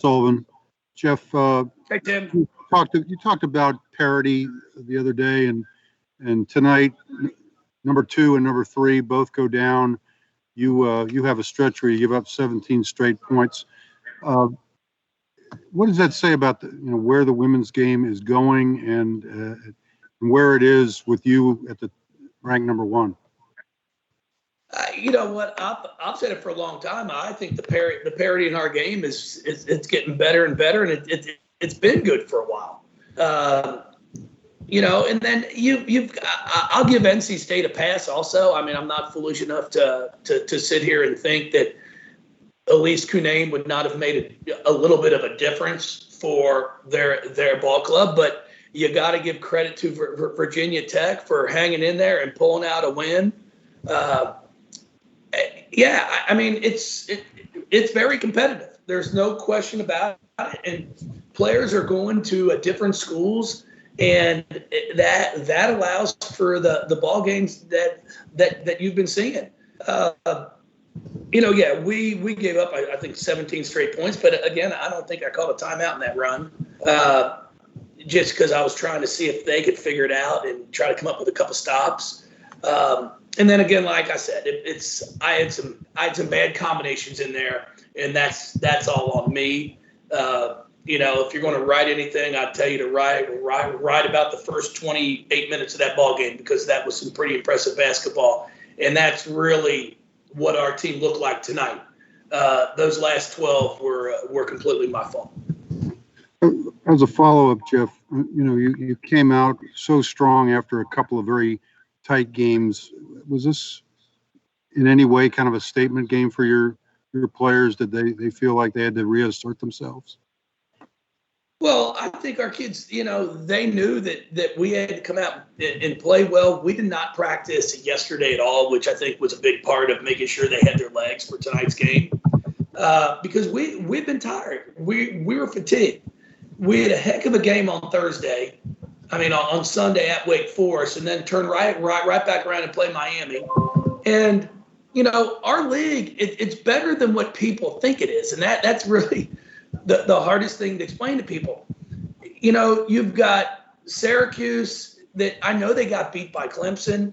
Sullivan. Jeff, hey, Tim. You talked about parity the other day, and tonight, number 2 and number 3 both go down. You have a stretch where you give up 17 straight points. What does that say about where the women's game is going and where it is with you at the rank number 1? You know what? I've said it for a long time. I think the parity in our game is it's getting better and better, and it's been good for a while. And then I'll give NC State a pass also. I mean, I'm not foolish enough to sit here and think that Elise Cunane would not have made a little bit of a difference for their ball club, but you got to give credit to Virginia Tech for hanging in there and pulling out a win. Yeah, I mean, it's very competitive. There's no question about it. And players are going to different schools, and that allows for the ball games that you've been seeing. We gave up, I think, 17 straight points. But, again, I don't think I called a timeout in that run just because I was trying to see if they could figure it out and try to come up with a couple stops. And then again, like I said, I had some bad combinations in there, and that's all on me. If you're going to write anything, I'd tell you to write about the first 28 minutes of that ball game, because that was some pretty impressive basketball, and that's really what our team looked like tonight. Those last 12 were completely my fault. As a follow-up, Jeff, you came out so strong after a couple of very tight games. Was this in any way kind of a statement game for your players? Did they feel like they had to reassert themselves? Well, I think our kids, they knew that we had to come out and play well. We did not practice yesterday at all, which I think was a big part of making sure they had their legs for tonight's game, because we've been tired. We were fatigued. We had a heck of a game on Thursday. I mean, on Sunday at Wake Forest, and then turn right back around and play Miami. And, our league, it's better than what people think it is. And that's really the hardest thing to explain to people. You've got Syracuse that I know they got beat by Clemson,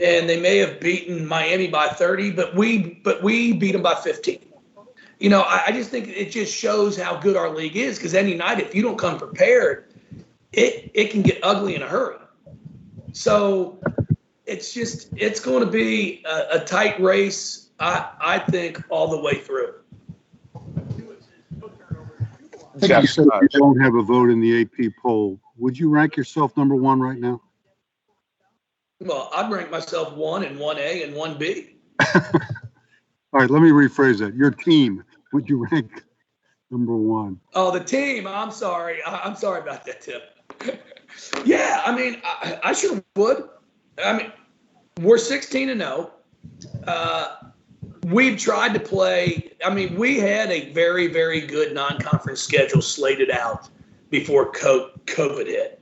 and they may have beaten Miami by 30, but we beat them by 15. I just think it just shows how good our league is, because any night, if you don't come prepared, it can get ugly in a hurry. So it's going to be a tight race, I think, all the way through. I think you said you don't have a vote in the AP poll. Would you rank yourself number 1 right now? Well, I'd rank myself 1 and 1A and 1B. All right, let me rephrase that. Your team, would you rank number 1? Oh, the team. I'm sorry. I'm sorry about that, Tim. Yeah, I mean, I sure would. I mean, we're 16-0. We've tried to play. I mean, we had a very, very good non-conference schedule slated out before COVID hit.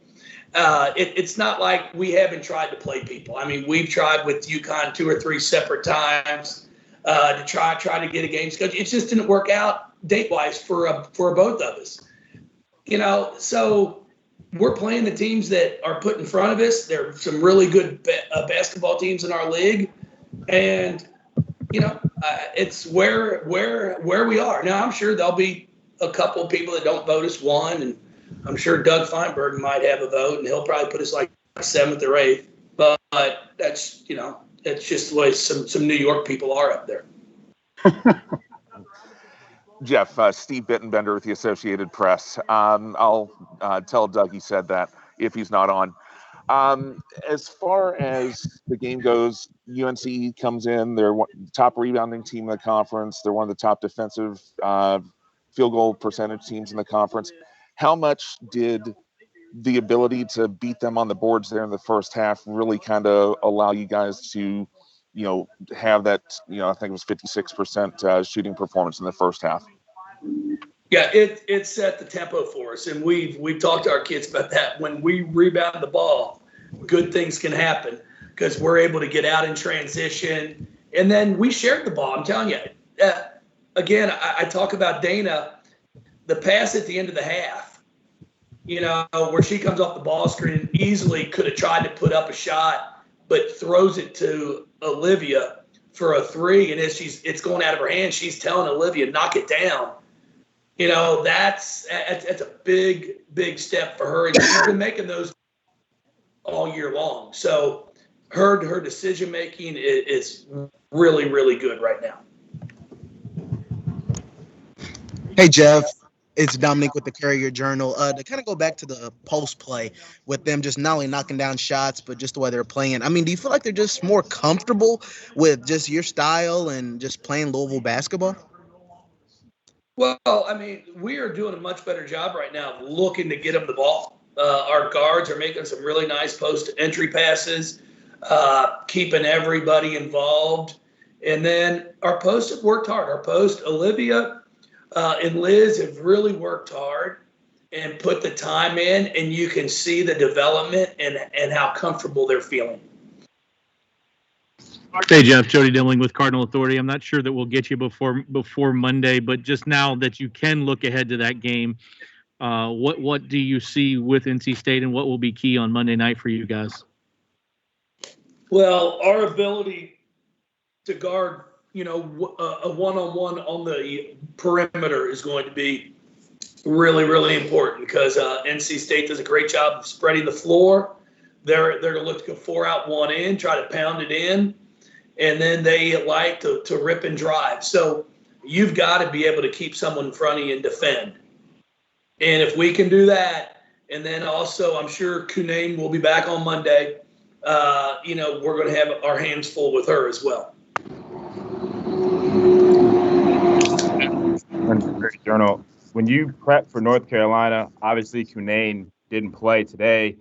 It's not like we haven't tried to play people. I mean, we've tried with UConn 2 or 3 separate times to try to get a game schedule. It just didn't work out date-wise for both of us. So we're playing the teams that are put in front of us. There are some really good basketball teams in our league, and it's where we are now. I'm sure there'll be a couple of people that don't vote us 1, and I'm sure Doug Feinberg might have a vote, and he'll probably put us like 7th or 8th. But that's that's just the way some New York people are up there. Jeff, Steve Bittenbender with the Associated Press. I'll tell Doug he said that if he's not on. As far as the game goes, UNC comes in. They're top rebounding team in the conference. They're one of the top defensive field goal percentage teams in the conference. How much did the ability to beat them on the boards there in the first half really kind of allow you guys to have that, I think it was 56% shooting performance in the first half? Yeah, it set the tempo for us, and we've talked to our kids about that. When we rebound the ball, good things can happen because we're able to get out in transition, and then we shared the ball. I'm telling you, again, I talk about Dana. the pass at the end of the half, where she comes off the ball screen and easily could have tried to put up a shot, but throws it to Olivia for a three. And as it's going out of her hand, she's telling Olivia, knock it down. That's a big, big step for her. And she's been making those all year long. So her decision making is really, really good right now. Hey, Jeff. It's Dominic with the Courier Journal. To kind of go back to the post play with them just not only knocking down shots, but just the way they're playing. I mean, do you feel like they're just more comfortable with just your style and just playing Louisville basketball? Well, I mean, we are doing a much better job right now looking to get them the ball. Our guards are making some really nice post entry passes, keeping everybody involved. And then our posts have worked hard. Our post, Olivia and Liz have really worked hard and put the time in, and you can see the development and how comfortable they're feeling. Hey, Jeff, Jody Dimling with Cardinal Authority. I'm not sure that we'll get you before Monday, but just now that you can look ahead to that game, what do you see with NC State, and what will be key on Monday night for you guys? Well, our ability to guard, a one-on-one on the perimeter is going to be really, really important because NC State does a great job of spreading the floor. They're going to look to go 4 out, 1 in, try to pound it in, and then they like to rip and drive. So you've got to be able to keep someone in front of you and defend. And if we can do that, and then also I'm sure Kunaim will be back on Monday, we're going to have our hands full with her as well. Journal. When you prep for North Carolina, obviously Kunaim didn't play today.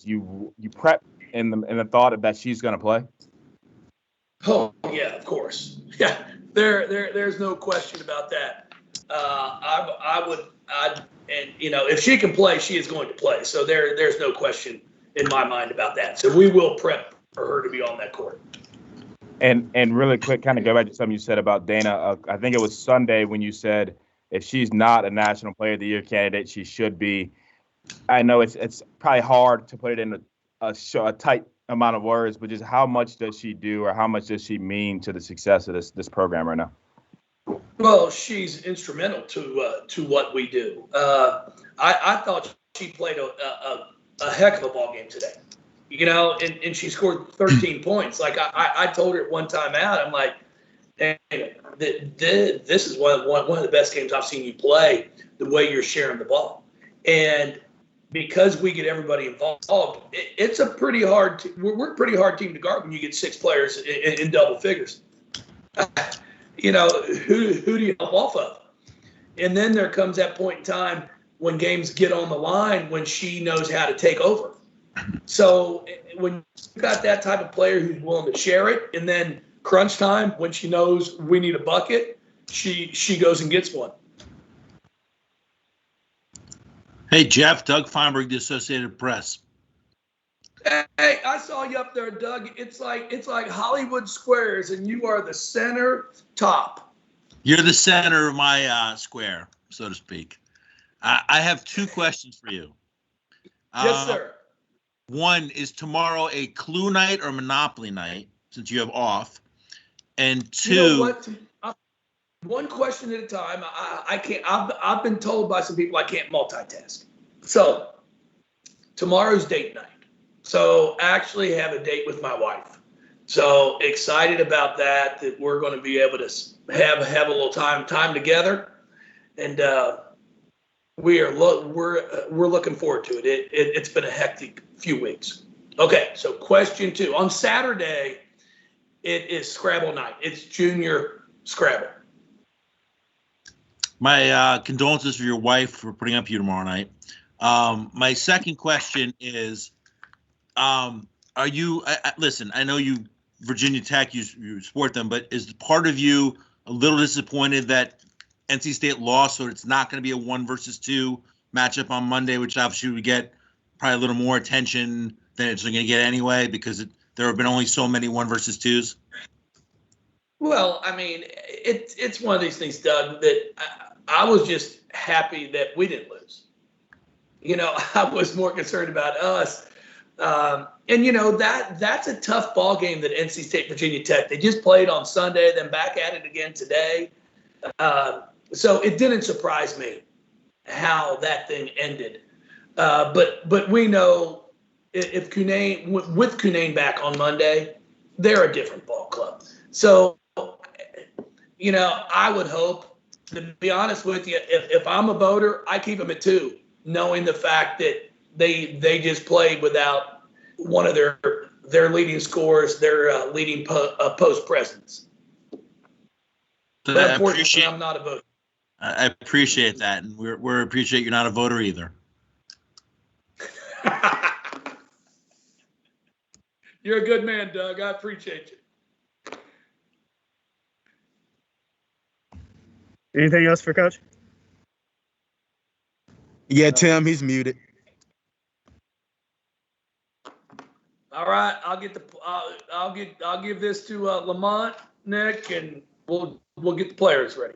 You prep in the thought that she's going to play? Oh yeah, of course. Yeah, there's no question about that. If she can play, she is going to play. So there's no question in my mind about that. So we will prep for her to be on that court. And really quick, kind of go back to something you said about Dana. I think it was Sunday when you said if she's not a National Player of the Year candidate, she should be. I know it's probably hard to put it in a tight amount of words, but just how much does she do, or how much does she mean to the success of this program right now? Well, she's instrumental to what we do. I thought she played a heck of a ball game today. And she scored 13 points. Like I told her at one time out, I'm like, hey, this is one of the best games I've seen you play, the way you're sharing the ball. And because we get everybody involved, it's a pretty hard we're a pretty hard team to guard when you get 6 players in double figures. Who do you help off of? And then there comes that point in time when games get on the line when she knows how to take over. So when you've got that type of player who's willing to share it, and then crunch time, when she knows we need a bucket, she goes and gets one. Hey, Jeff, Doug Feinberg, the Associated Press. Hey, I saw you up there, Doug. It's like Hollywood Squares, and you are the center top. You're the center of my square, so to speak. I have 2 questions for you. Yes, sir. One, is tomorrow a clue night or Monopoly night, since you have off? And 2, you know what? One question at a time. I can't. I've been told by some people I can't multitask. So tomorrow's date night. So actually have a date with my wife. So excited about that we're going to be able to have a little time together, and we're looking forward to it. It's been a hectic few weeks. Okay, so question 2. On Saturday, it is Scrabble night. It's Junior Scrabble. My condolences for your wife for putting up you tomorrow night. My second question is, are you listen, I know you Virginia Tech, you support them, but is part of you a little disappointed that NC State lost, so it's not going to be a 1 versus 2 matchup on Monday, which obviously would get probably a little more attention than it's going to get anyway, because there have been only so many 1 versus 2s? Well, I mean, it's one of these things, Doug, that I was just happy that we didn't lose. I was more concerned about us. And that's a tough ball game that NC State, Virginia Tech. They just played on Sunday, then back at it again today. So it didn't surprise me how that thing ended. But we know if Cunane, with Cunane back on Monday, they're a different ball club. So, I would hope, to be honest with you, if I'm a voter, I keep them at 2, knowing the fact that they just played without one of their leading scorers, their leading post presence. But unfortunately, I'm not a voter. I appreciate that, and we appreciate you're not a voter either. You're a good man, Doug. I appreciate you. Anything else for Coach? Yeah, Tim, he's muted. All right, I'll give this to Lamont, Nick, and we'll get the players ready.